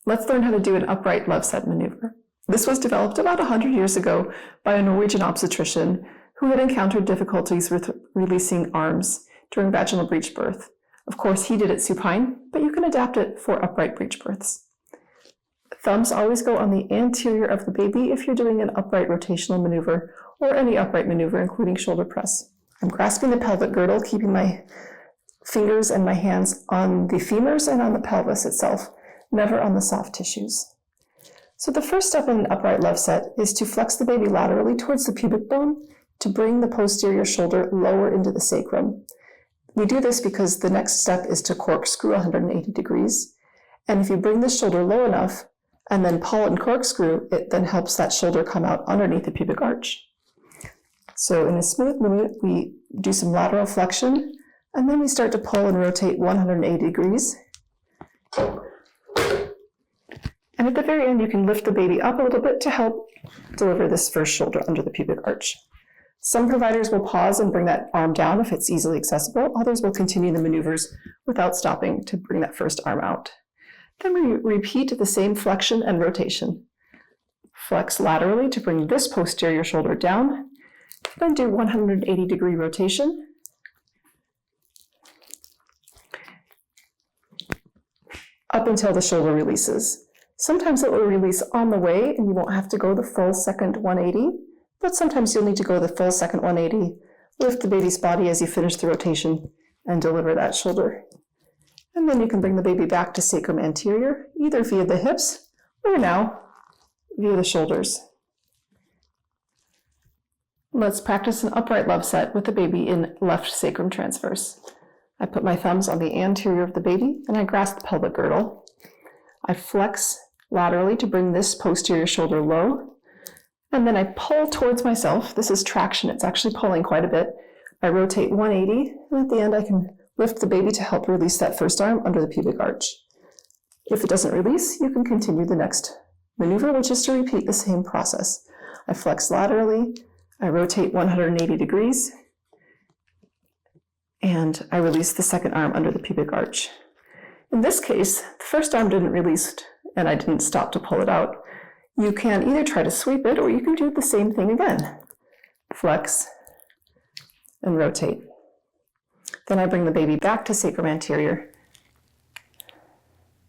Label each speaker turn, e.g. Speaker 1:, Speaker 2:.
Speaker 1: Let's learn how to do an upright Løvset maneuver. This was developed about 100 years ago by a Norwegian obstetrician who had encountered difficulties with releasing arms during vaginal breech birth. Of course, he did it supine, but you can adapt it for upright breech births. Thumbs always go on the anterior of the baby if you're doing an upright rotational maneuver or any upright maneuver, including shoulder press. I'm grasping the pelvic girdle, keeping my fingers and my hands on the femurs and on the pelvis itself, never on the soft tissues. So the first step in an upright Løvset is to flex the baby laterally towards the pubic bone to bring the posterior shoulder lower into the sacrum. We do this because the next step is to corkscrew 180 degrees. And if you bring the shoulder low enough and then pull and corkscrew, it then helps that shoulder come out underneath the pubic arch. So in a smooth movement, we do some lateral flexion, and then we start to pull and rotate 180 degrees. And at the very end, you can lift the baby up a little bit to help deliver this first shoulder under the pubic arch. Some providers will pause and bring that arm down if it's easily accessible. Others will continue the maneuvers without stopping to bring that first arm out. Then we repeat the same flexion and rotation. Flex laterally to bring this posterior shoulder down, then do 180-degree rotation. Up until the shoulder releases. Sometimes it will release on the way and you won't have to go the full second 180, but sometimes you'll need to go the full second 180, lift the baby's body as you finish the rotation, and deliver that shoulder. And then you can bring the baby back to sacrum anterior, either via the hips or now via the shoulders. Let's practice an upright Løvset with the baby in left sacrum transverse. I put my thumbs on the anterior of the baby and I grasp the pelvic girdle. I flex laterally to bring this posterior shoulder low, and then I pull towards myself. This is traction, it's actually pulling quite a bit. I rotate 180, and at the end I can lift the baby to help release that first arm under the pubic arch. If it doesn't release, you can continue the next maneuver, which is to repeat the same process. I flex laterally, I rotate 180 degrees, and I release the second arm under the pubic arch. In this case, the first arm didn't release and I didn't stop to pull it out. You can either try to sweep it or you can do the same thing again. Flex and rotate. Then I bring the baby back to sacrum anterior